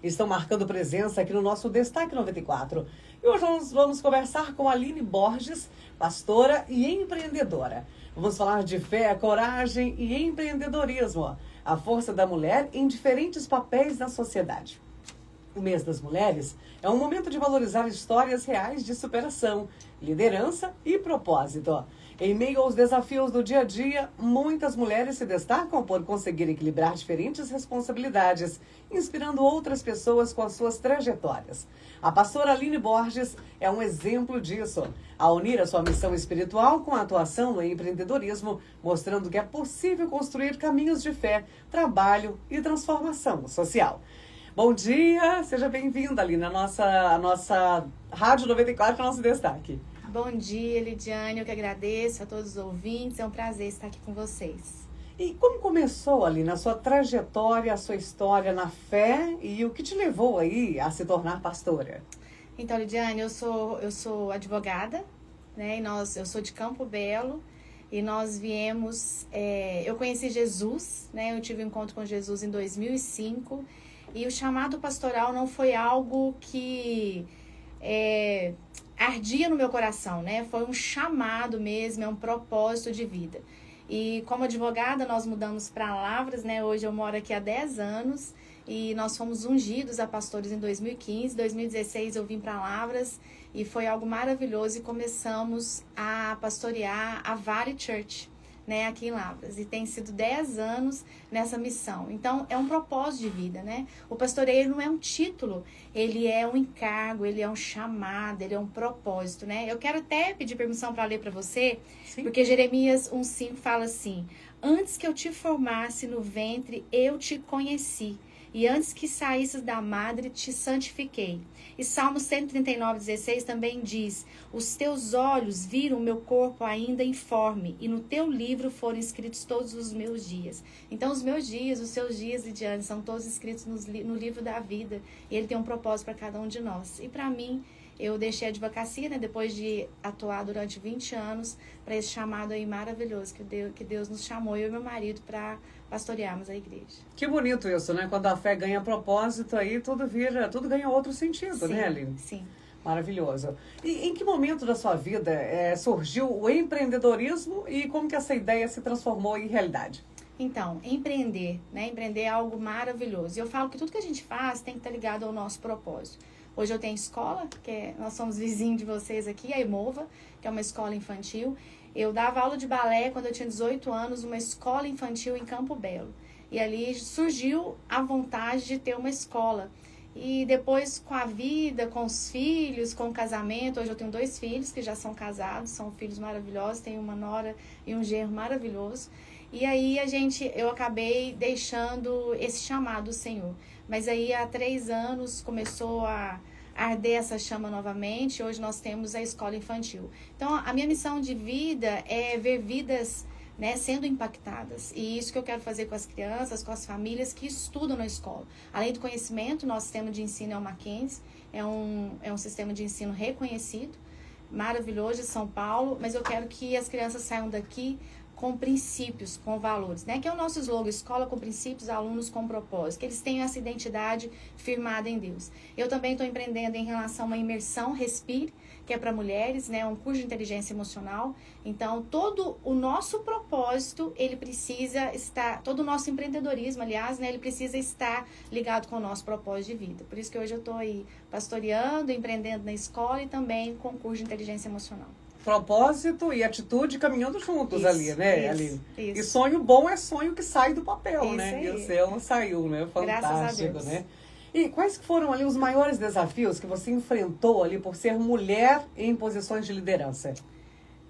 Estão marcando presença aqui no nosso Destaque 94. E hoje nós vamos conversar com a Aline Borges, pastora e empreendedora. Vamos falar de fé, coragem e empreendedorismo, a força da mulher em diferentes papéis na sociedade. O Mês das Mulheres é um momento de valorizar histórias reais de superação, liderança e propósito. Em meio aos desafios do dia a dia, muitas mulheres se destacam por conseguir equilibrar diferentes responsabilidades, inspirando outras pessoas com as suas trajetórias. A pastora Aline Borges é um exemplo disso, ao unir a sua missão espiritual com a atuação no empreendedorismo, mostrando que é possível construir caminhos de fé, trabalho e transformação social. Bom dia, seja bem-vinda ali na nossa Rádio 94, que é o nosso destaque. Bom dia, Lidiane, eu que agradeço a todos os ouvintes, é um prazer estar aqui com vocês. E como começou ali na sua trajetória, a sua história na fé e o que te levou aí a se tornar pastora? Então, Lidiane, eu sou advogada, né, eu sou de Campo Belo e nós viemos, eu conheci Jesus, né, eu tive um encontro com Jesus em 2005 e o chamado pastoral não foi algo que ardia no meu coração, né? Foi um chamado mesmo, é um propósito de vida. E como advogada, nós mudamos para Lavras, né? Hoje eu moro aqui há 10 anos e nós fomos ungidos a pastores em 2015. 2016 eu vim para Lavras e foi algo maravilhoso e começamos a pastorear a Vale Church, né, aqui em Lavras, e tem sido 10 anos nessa missão. Então, é um propósito de vida, né? O pastoreio não é um título, ele é um encargo, ele é um chamado, ele é um propósito, né? Eu quero até pedir permissão para ler para você, Sim. Porque Jeremias 1,5 fala assim: antes que eu te formasse no ventre, eu te conheci. E antes que saísses da madre, te santifiquei. E Salmo 139,16 também diz: os teus olhos viram o meu corpo ainda informe, e no teu livro foram escritos todos os meus dias. Então, os meus dias, os seus dias, Lidiane, são todos escritos no livro da vida. E ele tem um propósito para cada um de nós. E para mim, eu deixei a advocacia, né, depois de atuar durante 20 anos, para esse chamado aí maravilhoso que Deus nos chamou, eu e meu marido, para pastorearmos a igreja. Que bonito isso, né? Quando a fé ganha propósito, aí tudo ganha outro sentido, sim, né, Aline? Sim. Maravilhoso. E em que momento da sua vida surgiu o empreendedorismo e como que essa ideia se transformou em realidade? Então, empreender, né? Empreender é algo maravilhoso. E eu falo que tudo que a gente faz tem que estar ligado ao nosso propósito. Hoje eu tenho escola, nós somos vizinhos de vocês aqui, a Emova, que é uma escola infantil. Eu dava aula de balé quando eu tinha 18 anos, numa escola infantil em Campo Belo. E ali surgiu a vontade de ter uma escola. E depois, com a vida, com os filhos, com o casamento, hoje eu tenho 2 filhos que já são casados, são filhos maravilhosos, tenho uma nora e um genro maravilhoso. E aí eu acabei deixando esse chamado do Senhor. Mas aí há 3 anos começou a arder essa chama novamente. Hoje nós temos a escola infantil. Então a minha missão de vida é ver vidas, né, sendo impactadas. E isso que eu quero fazer com as crianças, com as famílias que estudam na escola. Além do conhecimento, nosso sistema de ensino é o Mackenzie. É um sistema de ensino reconhecido, maravilhoso, de São Paulo. Mas eu quero que as crianças saiam daqui com princípios, com valores, né? Que é o nosso slogan: escola com princípios, alunos com propósito. Que eles tenham essa identidade firmada em Deus. Eu também estou empreendendo em relação a uma imersão Respire, que é para mulheres, né? Um curso de inteligência emocional. Então, todo o nosso propósito, ele precisa estar, todo o nosso empreendedorismo, aliás, né? Ele precisa estar ligado com o nosso propósito de vida. Por isso que hoje eu estou aí pastoreando, empreendendo na escola e também com curso de inteligência emocional. Propósito e atitude caminhando juntos isso, ali, né, Aline? E sonho bom é sonho que sai do papel, isso né? Aí. E o seu saiu, né? Fantástico, né? E quais foram ali os maiores desafios que você enfrentou ali por ser mulher em posições de liderança?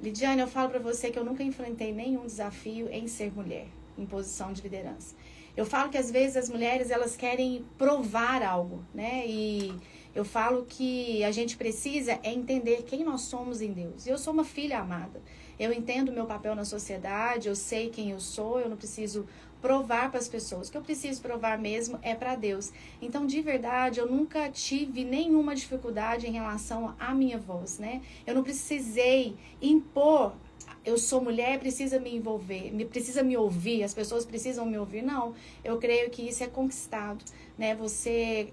Lidiane, eu falo para você que eu nunca enfrentei nenhum desafio em ser mulher em posição de liderança. Eu falo que às vezes as mulheres, elas querem provar algo, né? E eu falo que a gente precisa entender quem nós somos em Deus. Eu sou uma filha amada. Eu entendo o meu papel na sociedade, eu sei quem eu sou, eu não preciso provar para as pessoas. O que eu preciso provar mesmo é para Deus. Então, de verdade, eu nunca tive nenhuma dificuldade em relação à minha voz, né? Eu não precisei impor eu sou mulher, precisa me envolver, precisa me ouvir, as pessoas precisam me ouvir. Não, eu creio que isso é conquistado, né? Você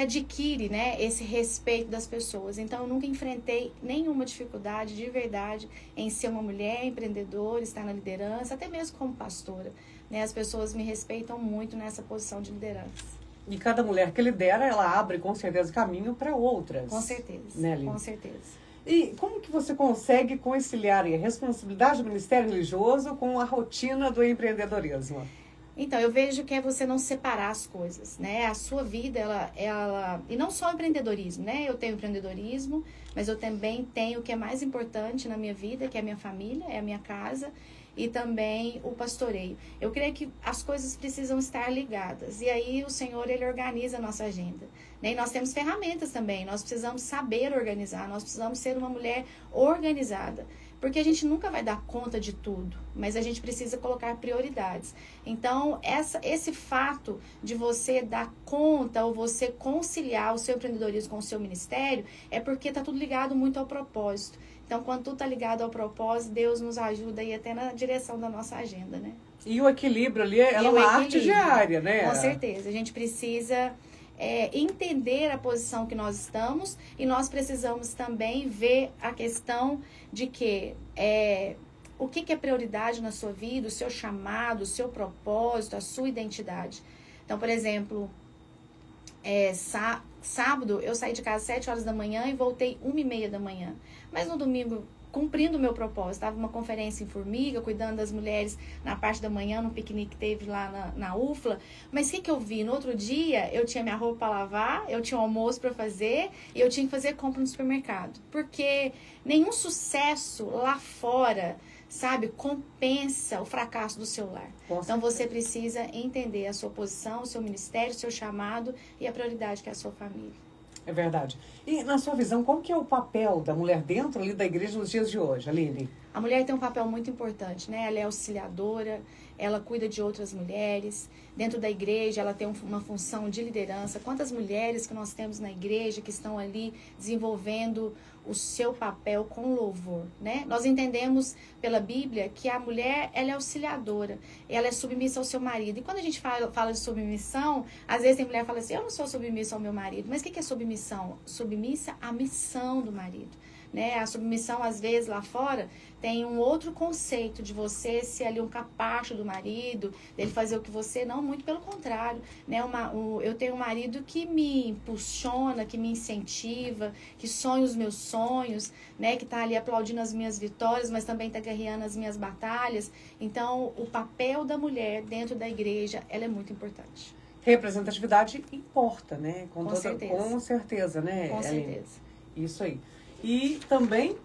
adquire, né, esse respeito das pessoas. Então, eu nunca enfrentei nenhuma dificuldade de verdade em ser uma mulher empreendedora, estar na liderança, até mesmo como pastora, né? As pessoas me respeitam muito nessa posição de liderança. E cada mulher que lidera, ela abre com certeza caminho para outras. Com certeza, né, Aline? Com certeza. E como que você consegue conciliar a responsabilidade do ministério religioso com a rotina do empreendedorismo? Então, eu vejo que é você não separar as coisas, né? A sua vida, e não só o empreendedorismo, né? Eu tenho empreendedorismo, mas eu também tenho o que é mais importante na minha vida, que é a minha família, é a minha casa, e também o pastoreio. Eu creio que as coisas precisam estar ligadas. E aí o Senhor, Ele organiza a nossa agenda, né? E nós temos ferramentas também. Nós precisamos saber organizar. Nós precisamos ser uma mulher organizada. Porque a gente nunca vai dar conta de tudo, mas a gente precisa colocar prioridades. Então, esse fato de você dar conta ou você conciliar o seu empreendedorismo com o seu ministério é porque está tudo ligado muito ao propósito. Então, quando tudo está ligado ao propósito, Deus nos ajuda aí até na direção da nossa agenda, né? E o equilíbrio ali, ela é uma arte diária, né? Com certeza. A gente precisa entender a posição que nós estamos e nós precisamos também ver a questão de que o que é prioridade na sua vida, o seu chamado, o seu propósito, a sua identidade. Então, por exemplo, sábado eu saí de casa às 7 horas da manhã e voltei 1h30 da manhã. Mas no domingo, cumprindo o meu propósito, estava uma conferência em Formiga, cuidando das mulheres na parte da manhã, num piquenique que teve lá na UFLA. Mas o que eu vi? No outro dia, eu tinha minha roupa para lavar, eu tinha um almoço para fazer e eu tinha que fazer compra no supermercado. Porque nenhum sucesso lá fora, sabe, compensa o fracasso do seu lar. Então, você precisa entender a sua posição, o seu ministério, o seu chamado e a prioridade que é a sua família. É verdade. E, na sua visão, qual que é o papel da mulher dentro ali da igreja nos dias de hoje, Aline? A mulher tem um papel muito importante, né? Ela é auxiliadora, ela cuida de outras mulheres. Dentro da igreja, ela tem uma função de liderança. Quantas mulheres que nós temos na igreja que estão ali desenvolvendo o seu papel com louvor, né? Nós entendemos pela Bíblia que a mulher, ela é auxiliadora, ela é submissa ao seu marido. E quando a gente fala de submissão, às vezes tem mulher que fala assim, eu não sou submissa ao meu marido. Mas o que é submissão? Submissa à missão do marido, né? A submissão, às vezes, lá fora, tem um outro conceito de você ser ali um capacho do marido, dele fazer o que você... Não, muito pelo contrário, né? Eu tenho um marido que me impulsiona, que me incentiva, que sonha os meus sonhos, né? Que tá ali aplaudindo as minhas vitórias, mas também tá guerreando as minhas batalhas. Então, o papel da mulher dentro da igreja, ela é muito importante. Representatividade importa, né? Com certeza. Com certeza, né? Com certeza. Isso aí. E também,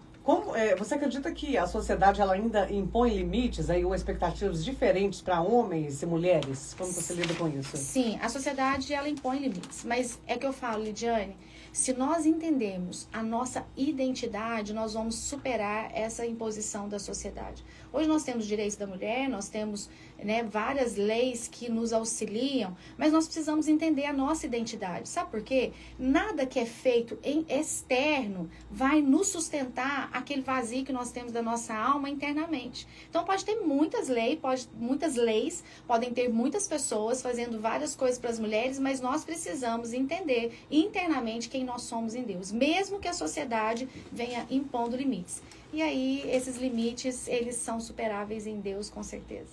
você acredita que a sociedade ela ainda impõe limites aí, ou expectativas diferentes para homens e mulheres? Como você lida com isso? Sim, a sociedade ela impõe limites. Mas é que eu falo, Lidiane, se nós entendemos a nossa identidade, nós vamos superar essa imposição da sociedade. Hoje nós temos direitos da mulher, nós temos, né, várias leis que nos auxiliam, mas nós precisamos entender a nossa identidade. Sabe por quê? Nada que é feito em externo vai nos sustentar aquele vazio que nós temos da nossa alma internamente. Então pode ter muitas leis, podem ter muitas pessoas fazendo várias coisas para as mulheres, mas nós precisamos entender internamente quem nós somos em Deus, mesmo que a sociedade venha impondo limites. E aí, esses limites, eles são superáveis em Deus, com certeza.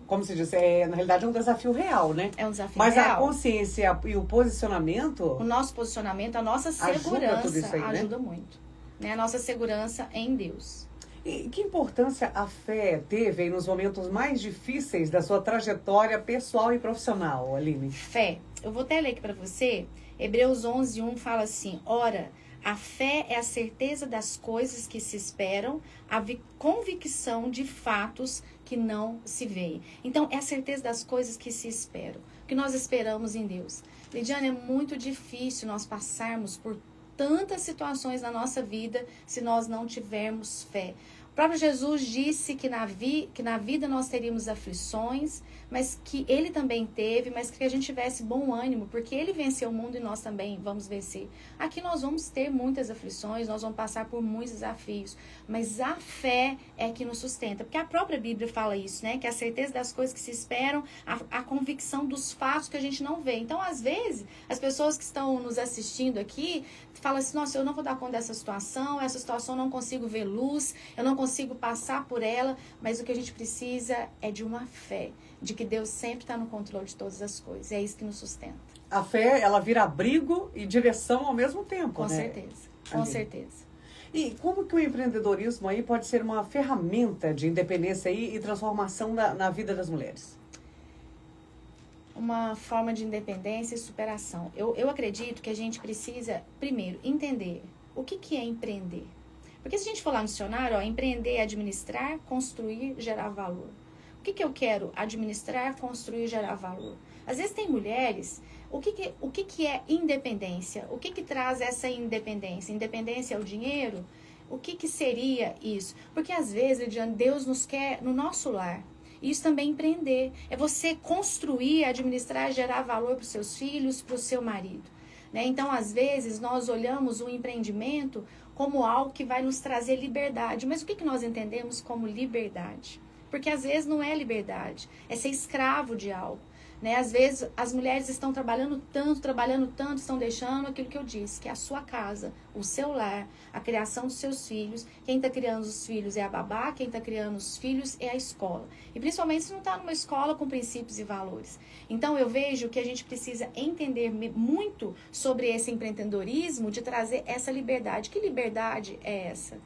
Como se diz, na realidade é um desafio real, né? É um desafio real. Mas a consciência e o posicionamento... O nosso posicionamento, a nossa segurança tudo isso aí, ajuda muito. Né? A nossa segurança em Deus. E que importância a fé teve aí nos momentos mais difíceis da sua trajetória pessoal e profissional, Aline? Fé. Eu vou até ler aqui para você. Hebreus 11:1 fala assim, ora... A fé é a certeza das coisas que se esperam, a convicção de fatos que não se veem. Então, é a certeza das coisas que se esperam, que nós esperamos em Deus. Lidiane, é muito difícil nós passarmos por tantas situações na nossa vida se nós não tivermos fé. O próprio Jesus disse que na vida nós teríamos aflições, mas que ele também teve, mas que a gente tivesse bom ânimo, porque ele venceu o mundo e nós também vamos vencer. Aqui nós vamos ter muitas aflições, nós vamos passar por muitos desafios, mas a fé é que nos sustenta, porque a própria Bíblia fala isso, né? Que a certeza das coisas que se esperam, a convicção dos fatos que a gente não vê. Então, às vezes, as pessoas que estão nos assistindo aqui falam assim, nossa, eu não vou dar conta dessa situação eu não consigo ver luz, eu não consigo passar por ela, mas o que a gente precisa é de uma fé, de que Deus sempre está no controle de todas as coisas. É isso que nos sustenta. A fé, ela vira abrigo e direção ao mesmo tempo, com né? Certeza, com certeza. E como que o empreendedorismo aí pode ser uma ferramenta de independência aí e transformação na vida das mulheres? Uma forma de independência e superação. Eu acredito que a gente precisa, primeiro, entender o que é empreender. Porque se a gente for lá no dicionário, ó, empreender é administrar, construir, gerar valor. O que eu quero? Administrar, construir, gerar valor. Às vezes tem mulheres, o que é independência? O que traz essa independência? Independência é o dinheiro? O que seria isso? Porque às vezes, Lidiane, Deus nos quer no nosso lar. Isso também é empreender. É você construir, administrar, gerar valor para os seus filhos, para o seu marido. Né? Então, às vezes, nós olhamos o empreendimento como algo que vai nos trazer liberdade. Mas o que nós entendemos como liberdade? Porque às vezes não é liberdade, é ser escravo de algo. Né? Às vezes as mulheres estão trabalhando tanto, estão deixando aquilo que eu disse, que é a sua casa, o seu lar, a criação dos seus filhos. Quem está criando os filhos é a babá, quem está criando os filhos é a escola. E principalmente se não está numa escola com princípios e valores. Então eu vejo que a gente precisa entender muito sobre esse empreendedorismo, de trazer essa liberdade. Que liberdade é essa?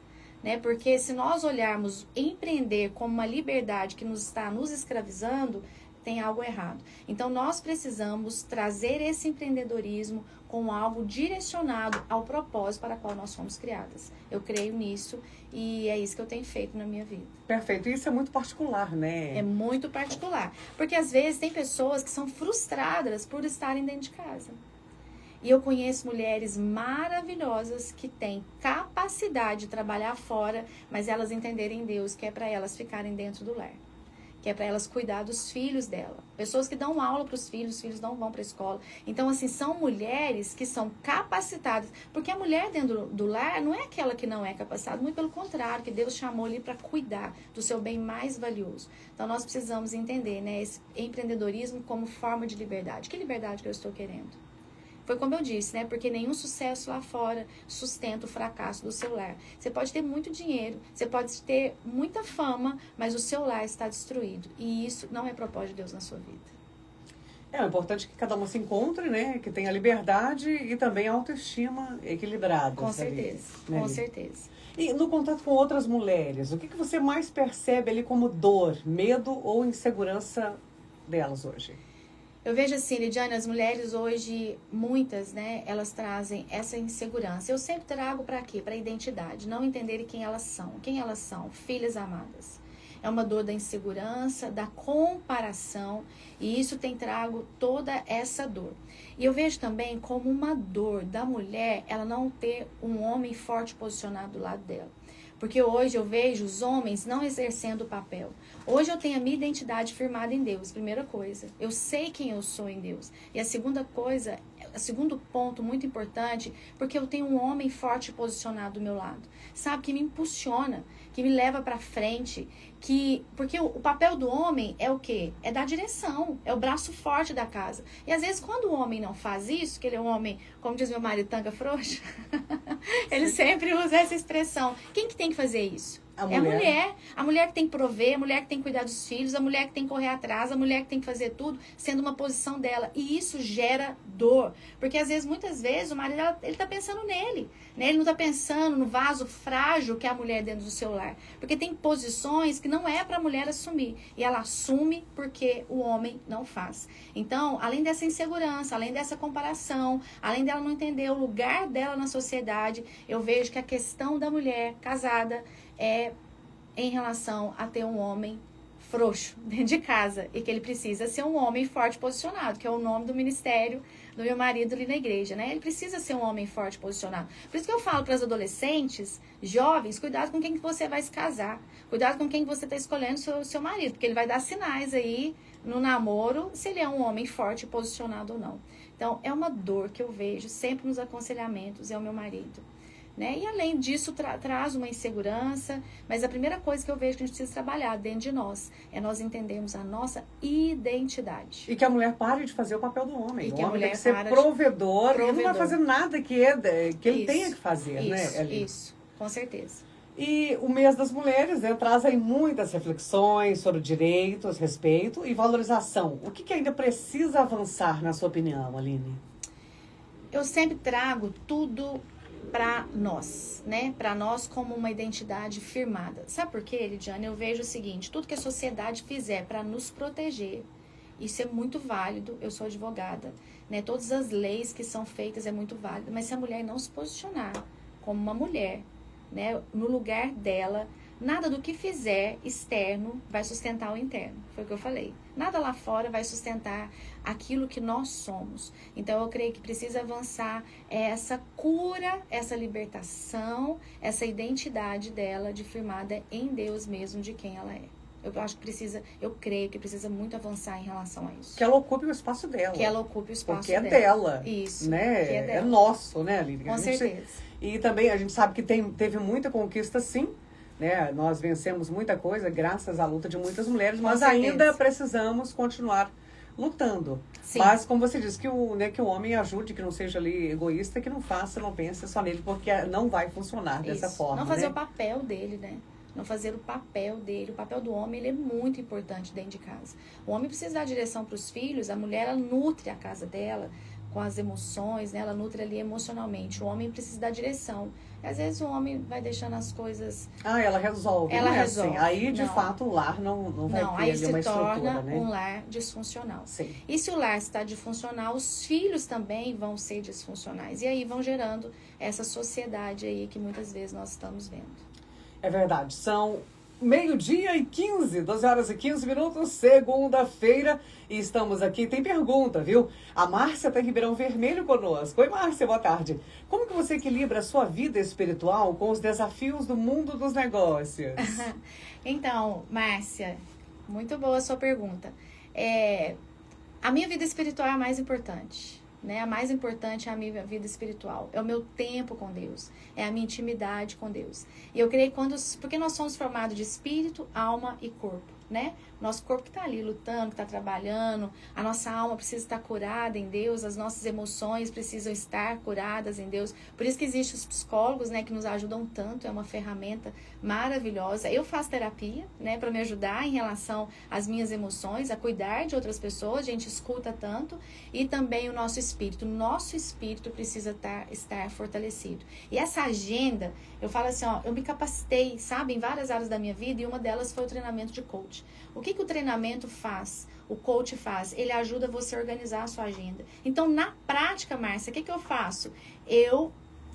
Né? Porque se nós olharmos empreender como uma liberdade que nos está nos escravizando, tem algo errado. Então, nós precisamos trazer esse empreendedorismo com algo direcionado ao propósito para o qual nós fomos criadas. Eu creio nisso e é isso que eu tenho feito na minha vida. Perfeito. Isso é muito particular, né? É muito particular. Porque, às vezes, tem pessoas que são frustradas por estarem dentro de casa. E eu conheço mulheres maravilhosas que têm capacidade de trabalhar fora, mas elas entenderem Deus, que é para elas ficarem dentro do lar. Que é para elas cuidar dos filhos dela. Pessoas que dão aula para os filhos não vão para a escola. Então, assim, são mulheres que são capacitadas. Porque a mulher dentro do lar não é aquela que não é capacitada, muito pelo contrário, que Deus chamou ali para cuidar do seu bem mais valioso. Então, nós precisamos entender, né, esse empreendedorismo como forma de liberdade. Que liberdade que eu estou querendo? Foi como eu disse, né? Porque nenhum sucesso lá fora sustenta o fracasso do seu lar. Você pode ter muito dinheiro, você pode ter muita fama, mas o seu lar está destruído. E isso não é propósito de Deus na sua vida. É importante que cada uma se encontre, né? Que tenha liberdade e também autoestima equilibrada. Com certeza, né? Com certeza. E no contato com outras mulheres, o que você mais percebe ali como dor, medo ou insegurança delas hoje? Eu vejo assim, Lidiane, as mulheres hoje, muitas, né, elas trazem essa insegurança. Eu sempre trago para quê? Para a identidade, não entenderem quem elas são. Quem elas são? Filhas amadas. É uma dor da insegurança, da comparação, e isso tem trago toda essa dor. E eu vejo também como uma dor da mulher, ela não ter um homem forte posicionado do lado dela. Porque hoje eu vejo os homens não exercendo o papel. Hoje eu tenho a minha identidade firmada em Deus, primeira coisa. Eu sei quem eu sou em Deus. E a segunda coisa, o segundo ponto muito importante, porque eu tenho um homem forte posicionado do meu lado. Sabe, que me impulsiona, que me leva para frente, porque o papel do homem é o quê? É dar direção, é o braço forte da casa. E às vezes quando o homem não faz isso, que ele é um homem, como diz meu marido, tanga frouxa, ele sempre usa essa expressão. Quem que tem que fazer isso? É a mulher. A mulher que tem que prover, a mulher que tem que cuidar dos filhos, a mulher que tem que correr atrás, a mulher que tem que fazer tudo, sendo uma posição dela. E isso gera dor. Porque às vezes, muitas vezes, o marido, ele tá pensando nele. Né? Ele não tá pensando no vaso frágil que é a mulher dentro do seu lar. Porque tem posições que não é pra mulher assumir. E ela assume porque o homem não faz. Então, além dessa insegurança, além dessa comparação, além dela não entender o lugar dela na sociedade, eu vejo que a questão da mulher casada é em relação a ter um homem frouxo dentro de casa e que ele precisa ser um homem forte posicionado, que é o nome do ministério do meu marido ali na igreja, né? Ele precisa ser um homem forte posicionado. Por isso que eu falo para as adolescentes, jovens, cuidado com quem que você vai se casar. Cuidado com quem você está escolhendo seu marido, porque ele vai dar sinais aí no namoro se ele é um homem forte posicionado ou não. Então, é uma dor que eu vejo sempre nos aconselhamentos, é o meu marido. Né? E além disso, traz uma insegurança, mas a primeira coisa que eu vejo que a gente precisa trabalhar dentro de nós é nós entendermos a nossa identidade. E que a mulher pare de fazer o papel do homem. E o que a homem mulher tem que ser provedor e não vai fazer nada que ele tenha que fazer, né, Eli? Isso, com certeza. E o mês das mulheres, né, traz aí muitas reflexões sobre direitos, respeito e valorização. O que ainda precisa avançar, na sua opinião, Aline? Eu sempre trago tudo para nós, né? Para nós como uma identidade firmada. Sabe por quê, Lidiane? Eu vejo o seguinte, tudo que a sociedade fizer para nos proteger, isso é muito válido. Eu sou advogada, né? Todas as leis que são feitas é muito válido, mas se a mulher não se posicionar como uma mulher, né, no lugar dela, nada do que fizer externo vai sustentar o interno. Foi o que eu falei. Nada lá fora vai sustentar aquilo que nós somos. Então, eu creio que precisa avançar essa cura, essa libertação, essa identidade dela de firmada em Deus mesmo, de quem ela é. Eu creio que precisa muito avançar em relação a isso. Que ela ocupe o espaço dela. Que ela ocupe o espaço porque dela. Porque é dela. Isso. Né? É dela. É nosso, né, Aline? Com certeza. E também a gente sabe que teve muita conquista, sim. Né? Nós vencemos muita coisa graças à luta de muitas mulheres, mas ainda precisamos continuar lutando. Sim. Mas, como você disse, que o homem ajude, que não seja ali egoísta, que não faça, não pense só nele, porque não vai funcionar dessa forma. Não fazer, né? o papel dele, né? Não fazer o papel dele. O papel do homem, ele é muito importante dentro de casa. O homem precisa dar direção para os filhos, a mulher, ela nutre a casa dela com as emoções, né? Ela nutre ali emocionalmente. O homem precisa dar direção. E, às vezes o homem vai deixando as coisas... ela resolve. Ela não é resolve. Assim. Aí, de fato, o lar não vai ter aí uma estrutura, se torna né? um lar disfuncional. Sim. E se o lar está disfuncional, os filhos também vão ser disfuncionais. E aí vão gerando essa sociedade aí que muitas vezes nós estamos vendo. É verdade. São 12h15, 12h15, segunda-feira. E estamos aqui, tem pergunta, viu? A Márcia tá em Ribeirão Vermelho conosco. Oi, Márcia, boa tarde. Como que você equilibra a sua vida espiritual com os desafios do mundo dos negócios? Então, Márcia, muito boa a sua pergunta. A minha vida espiritual é a mais importante. Né? A mais importante é a minha vida espiritual. É o meu tempo com Deus. É a minha intimidade com Deus. E eu creio porque nós somos formados de espírito, alma e corpo. Né? Nosso corpo que está ali lutando, que está trabalhando, a nossa alma precisa estar curada em Deus, as nossas emoções precisam estar curadas em Deus. Por isso que existem os psicólogos, né, que nos ajudam tanto, é uma ferramenta maravilhosa. Eu faço terapia, né, para me ajudar em relação às minhas emoções, a cuidar de outras pessoas, a gente escuta tanto, e também o nosso espírito precisa estar fortalecido. E essa agenda, eu falo assim, eu me capacitei, sabe, em várias áreas da minha vida, e uma delas foi o treinamento de coach. O que o treinamento faz? O coach faz? Ele ajuda você a organizar a sua agenda. Então, na prática, Márcia, o que eu faço? Eu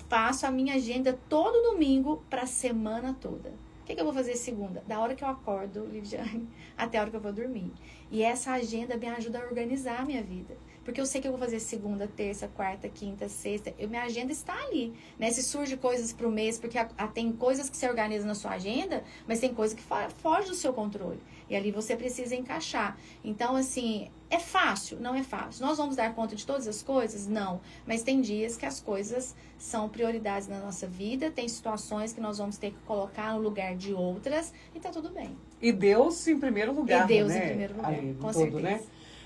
faço a minha agenda todo domingo para a semana toda. O que eu vou fazer segunda? Da hora que eu acordo, Lidiane, até a hora que eu vou dormir. E essa agenda me ajuda a organizar a minha vida. Porque eu sei que eu vou fazer segunda, terça, quarta, quinta, sexta. Minha agenda está ali, né? Se surge coisas para o mês, porque tem coisas que você organiza na sua agenda, mas tem coisas que fogem do seu controle. E ali você precisa encaixar. Então, assim, é fácil? Não é fácil. Nós vamos dar conta de todas as coisas? Não. Mas tem dias que as coisas são prioridades na nossa vida, tem situações que nós vamos ter que colocar no lugar de outras, e tá tudo bem. E Deus em primeiro lugar, né? E Deus em primeiro lugar, ali, com todo, certeza. Né?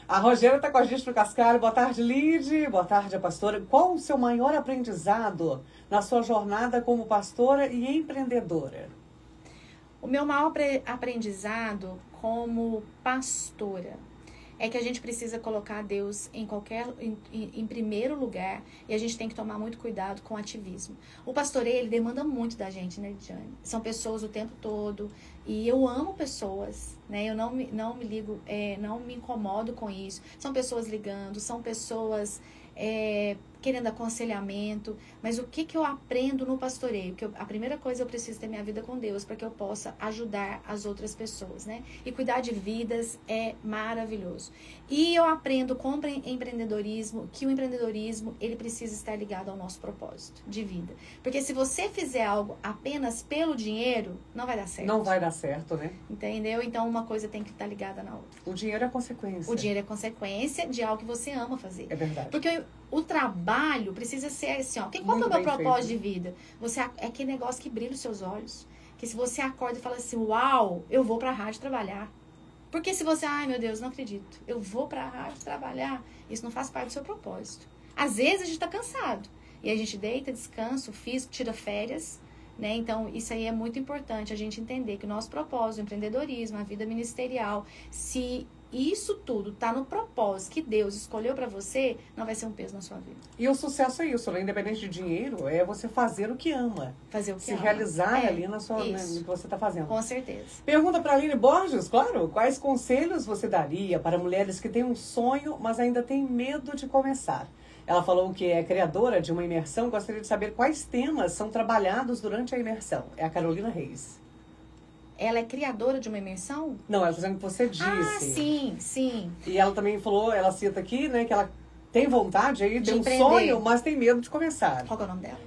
A Rogéria está com a gente no Cascalho. Boa tarde, Lide. Boa tarde, a pastora. Qual o seu maior aprendizado na sua jornada como pastora e empreendedora? O meu maior aprendizado como pastora é que a gente precisa colocar Deus em primeiro lugar, e a gente tem que tomar muito cuidado com o ativismo. O pastoreio, ele demanda muito da gente, né, Lidiane? São pessoas o tempo todo, e eu amo pessoas, né? Eu não me ligo, não me incomodo com isso. São pessoas ligando, são pessoas querendo aconselhamento, mas o que eu aprendo no pastoreio? A primeira coisa, eu preciso ter minha vida com Deus para que eu possa ajudar as outras pessoas, né? E cuidar de vidas é maravilhoso. E eu aprendo com empreendedorismo que o empreendedorismo, ele precisa estar ligado ao nosso propósito de vida. Porque se você fizer algo apenas pelo dinheiro, não vai dar certo. Não vai dar certo, né? Entendeu? Então, uma coisa tem que estar ligada na outra. O dinheiro é consequência. O dinheiro é consequência de algo que você ama fazer. É verdade. Porque o trabalho precisa ser assim, ó. Qual que é o meu propósito de vida? É aquele negócio que brilha os seus olhos. Que se você acorda e fala assim, uau, eu vou pra rádio trabalhar. Porque se você, ai meu Deus, não acredito, eu vou pra rádio trabalhar, isso não faz parte do seu propósito. Às vezes a gente tá cansado. E a gente deita, descansa, o físico, tira férias, né? Então, isso aí é muito importante, a gente entender que o nosso propósito, o empreendedorismo, a vida ministerial, se isso tudo tá no propósito que Deus escolheu para você, não vai ser um peso na sua vida. E o sucesso é isso, né? Independente de dinheiro, é você fazer o que ama. Fazer o que ama. Se realizar ali no que você está fazendo. Com certeza. Pergunta para a Aline Borges, claro. Quais conselhos você daria para mulheres que têm um sonho, mas ainda têm medo de começar? Ela falou que é criadora de uma imersão. Gostaria de saber quais temas são trabalhados durante a imersão. É a Carolina Reis. Ela é criadora de uma imersão? Não, ela está dizendo que você disse. Ah, sim. E ela também falou, ela cita aqui, né, que ela tem vontade aí, tem um empreender. sonho, mas tem medo de começar. Qual que é o nome dela?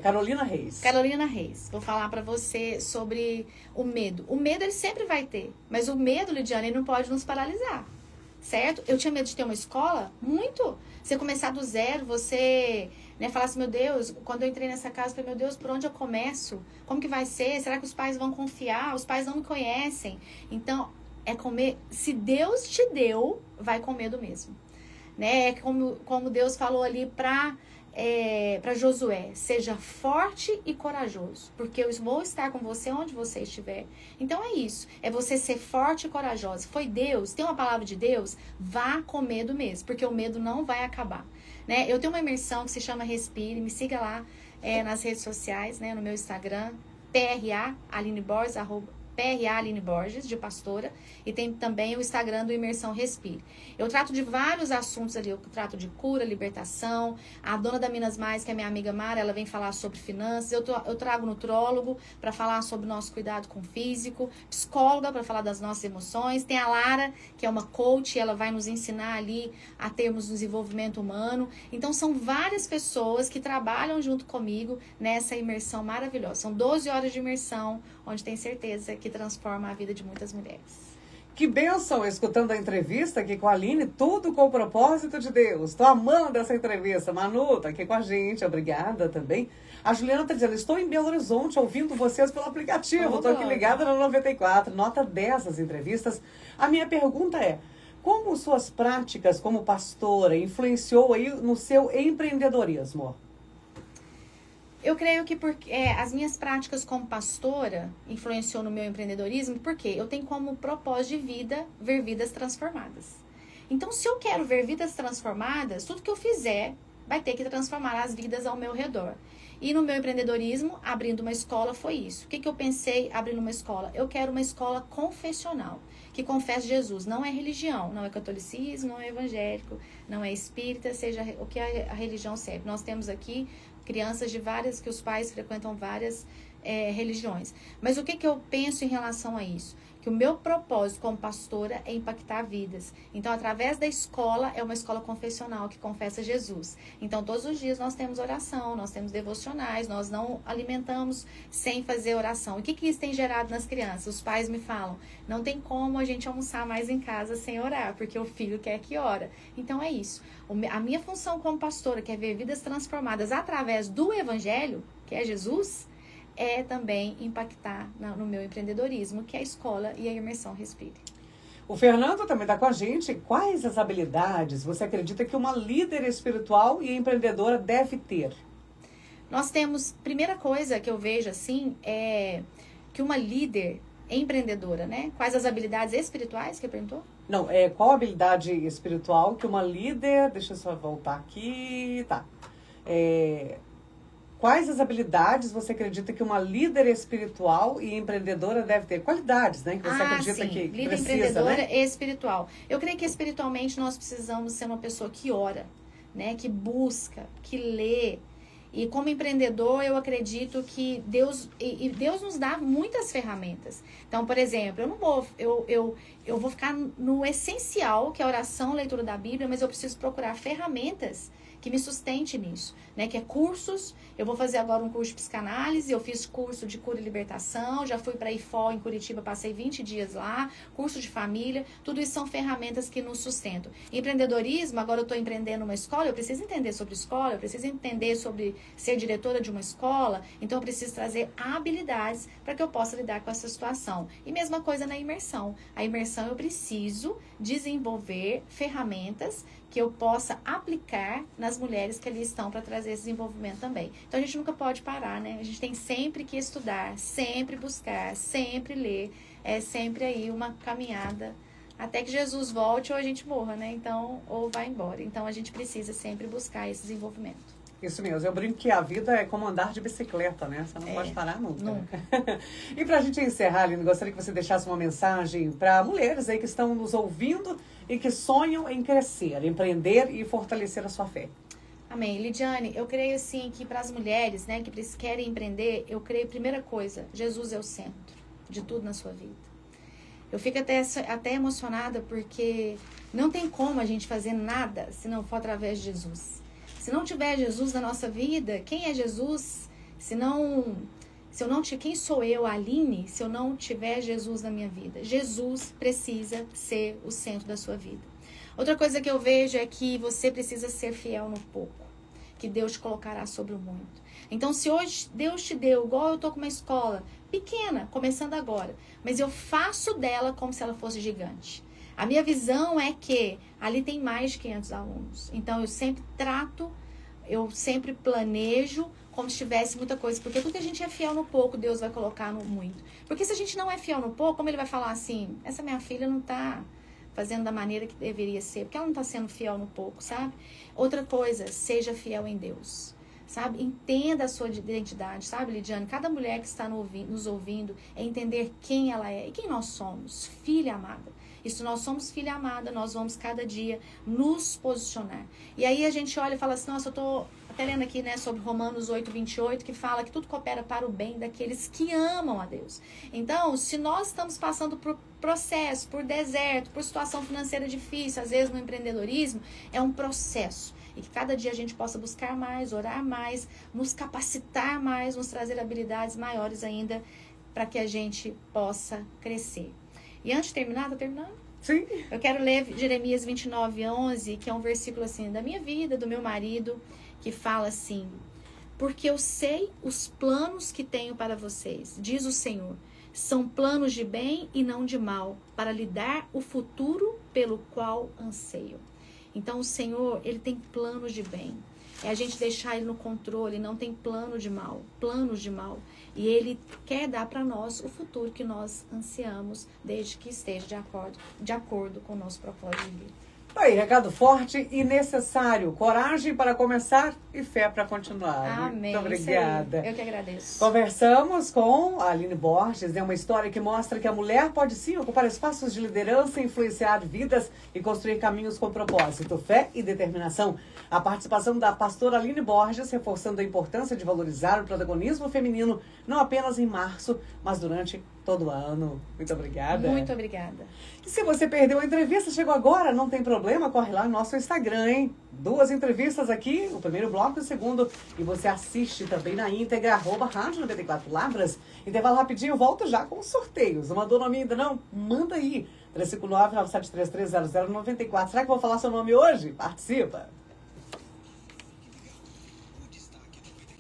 Carolina Reis. Carolina Reis. Vou falar pra você sobre o medo. O medo ele sempre vai ter, mas o medo, Lidiane, ele não pode nos paralisar. Certo? Eu tinha medo de ter uma escola? Muito. Você começar do zero, você, né, falar assim, meu Deus, quando eu entrei nessa casa, eu falei, meu Deus, por onde eu começo? Como que vai ser? Será que os pais vão confiar? Os pais não me conhecem. Então, é comer. Se Deus te deu, vai com medo mesmo. Né? É como Deus falou ali para Josué, seja forte e corajoso, porque eu vou estar com você onde você estiver. Então é isso, é você ser forte e corajosa. Foi Deus, tem uma palavra de Deus, vá com medo mesmo, porque o medo não vai acabar. Né? Eu tenho uma imersão que se chama Respire, me siga lá nas redes sociais, né, no meu Instagram, PRA Aline Borges, PRA Aline Borges, de pastora, e tem também o Instagram do Imersão Respire. Eu trato de vários assuntos ali, eu trato de cura, libertação, a dona da Minas Mais, que é minha amiga Mara, ela vem falar sobre finanças, eu trago nutrólogo para falar sobre o nosso cuidado com o físico, psicóloga para falar das nossas emoções, tem a Lara, que é uma coach, ela vai nos ensinar ali a termos um desenvolvimento humano. Então são várias pessoas que trabalham junto comigo nessa imersão maravilhosa. São 12 horas de imersão, onde tem certeza que transforma a vida de muitas mulheres. Que bênção, escutando a entrevista aqui com a Aline, tudo com o propósito de Deus. Tô amando essa entrevista. Manu tá aqui com a gente, obrigada também. A Juliana tá dizendo, estou em Belo Horizonte ouvindo vocês pelo aplicativo. Tô aqui ligada na 94, nota 10 das entrevistas. A minha pergunta é, como suas práticas como pastora influenciou aí no seu empreendedorismo? Eu creio que as minhas práticas como pastora influenciou no meu empreendedorismo, porque eu tenho como propósito de vida ver vidas transformadas. Então, se eu quero ver vidas transformadas, tudo que eu fizer vai ter que transformar as vidas ao meu redor. E no meu empreendedorismo, abrindo uma escola, foi isso. O que eu pensei abrindo uma escola? Eu quero uma escola confessional, que confesse Jesus. Não é religião, não é catolicismo, não é evangélico, não é espírita, seja o que a religião serve. Nós temos aqui crianças de várias, que os pais frequentam várias religiões. Mas o que eu penso em relação a isso? Que o meu propósito como pastora é impactar vidas. Então, através da escola, é uma escola confessional que confessa Jesus. Então, todos os dias nós temos oração, nós temos devocionais, nós não alimentamos sem fazer oração. O que isso tem gerado nas crianças? Os pais me falam, não tem como a gente almoçar mais em casa sem orar, porque o filho quer que ora. Então, é isso. A minha função como pastora, que é ver vidas transformadas através do Evangelho, que é Jesus, é também impactar no meu empreendedorismo, que é a escola e a imersão Respire. O Fernando também está com a gente. Quais as habilidades você acredita que uma líder espiritual e empreendedora deve ter? Nós temos, primeira coisa que eu vejo assim, é que uma líder empreendedora, né? Quais as habilidades espirituais que perguntou? Não, qual a habilidade espiritual que uma líder... Deixa eu só voltar aqui. Tá. Quais as habilidades você acredita que uma líder espiritual e empreendedora deve ter? Qualidades, né? Que você acredita que líder, precisa, empreendedora né? e espiritual. Eu creio que espiritualmente nós precisamos ser uma pessoa que ora. né? Que busca, que lê. E como empreendedor, eu acredito que Deus nos dá muitas ferramentas. Então, por exemplo, eu vou ficar no essencial, que é a oração, leitura da Bíblia, mas eu preciso procurar ferramentas que me sustente nisso, né? Que é cursos. Eu vou fazer agora um curso de psicanálise, eu fiz curso de cura e libertação, já fui para a IFO em Curitiba, passei 20 dias lá, curso de família, tudo isso são ferramentas que nos sustentam. Empreendedorismo, agora eu estou empreendendo uma escola, eu preciso entender sobre escola, eu preciso entender sobre ser diretora de uma escola, então eu preciso trazer habilidades para que eu possa lidar com essa situação. E mesma coisa na imersão. A imersão eu preciso desenvolver ferramentas que eu possa aplicar nas mulheres que ali estão para trazer esse desenvolvimento também. Então, a gente nunca pode parar, né? A gente tem sempre que estudar, sempre buscar, sempre ler. É sempre aí uma caminhada até que Jesus volte ou a gente morra, né? Então, ou vá embora. Então, a gente precisa sempre buscar esse desenvolvimento. Isso mesmo, eu brinco que a vida é como andar de bicicleta, né? Você não pode parar nunca. Nunca. E pra gente encerrar, Aline, gostaria que você deixasse uma mensagem para mulheres aí que estão nos ouvindo e que sonham em crescer, empreender e fortalecer a sua fé. Amém. Lidiane, eu creio assim que para as mulheres, né, que querem empreender, eu creio, primeira coisa, Jesus é o centro de tudo na sua vida. Eu fico até emocionada porque não tem como a gente fazer nada se não for através de Jesus. Se não tiver Jesus na nossa vida, quem é Jesus? Quem sou eu, Aline, se eu não tiver Jesus na minha vida? Jesus precisa ser o centro da sua vida. Outra coisa que eu vejo é que você precisa ser fiel no pouco, que Deus te colocará sobre o muito. Então, se hoje Deus te deu, igual eu tô com uma escola pequena, começando agora, mas eu faço dela como se ela fosse gigante. A minha visão é que ali tem mais de 500 alunos. Então, eu sempre planejo como se tivesse muita coisa. Porque tudo que a gente é fiel no pouco, Deus vai colocar no muito. Porque se a gente não é fiel no pouco, como ele vai falar assim, essa minha filha não tá fazendo da maneira que deveria ser, porque ela não tá sendo fiel no pouco, sabe? Outra coisa, seja fiel em Deus. Sabe? Entenda a sua identidade, sabe, Lidiane? Cada mulher que está nos ouvindo é entender quem ela é e quem nós somos, filha amada. E se nós somos filha amada, nós vamos cada dia nos posicionar. E aí a gente olha e fala assim, nossa, eu tô até lendo aqui, né, sobre Romanos 8:28, que fala que tudo coopera para o bem daqueles que amam a Deus. Então, se nós estamos passando por processo, por deserto, por situação financeira difícil, às vezes no empreendedorismo, é um processo. E que cada dia a gente possa buscar mais, orar mais, nos capacitar mais, nos trazer habilidades maiores ainda para que a gente possa crescer. E antes de terminar, tá terminando? Sim. Eu quero ler Jeremias 29:11, que é um versículo assim, da minha vida, do meu marido, que fala assim, porque eu sei os planos que tenho para vocês, diz o Senhor, são planos de bem e não de mal, para lhe dar o futuro pelo qual anseio. Então o Senhor, ele tem planos de bem. É a gente deixar ele no controle, não tem planos de mal. E ele quer dar para nós o futuro que nós ansiamos, desde que esteja de acordo com o nosso propósito de vida. Aí, recado forte e necessário. Coragem para começar e fé para continuar. Amém. Muito obrigada. Eu que agradeço. Conversamos com a Aline Borges, uma história que mostra que a mulher pode sim ocupar espaços de liderança, influenciar vidas e construir caminhos com propósito, fé e determinação. A participação da pastora Aline Borges, reforçando a importância de valorizar o protagonismo feminino, não apenas em março, mas durante todo ano. Muito obrigada. Muito obrigada. E se você perdeu a entrevista, chegou agora, não tem problema, corre lá no nosso Instagram, hein? 2 entrevistas aqui, o primeiro bloco e o segundo. E você assiste também na íntegra, @Rádio 94 Lavras. Intervalo rapidinho, volto já com os sorteios. Não mandou nome ainda não? Manda aí. 359-9733-0094. Será que eu vou falar seu nome hoje? Participa!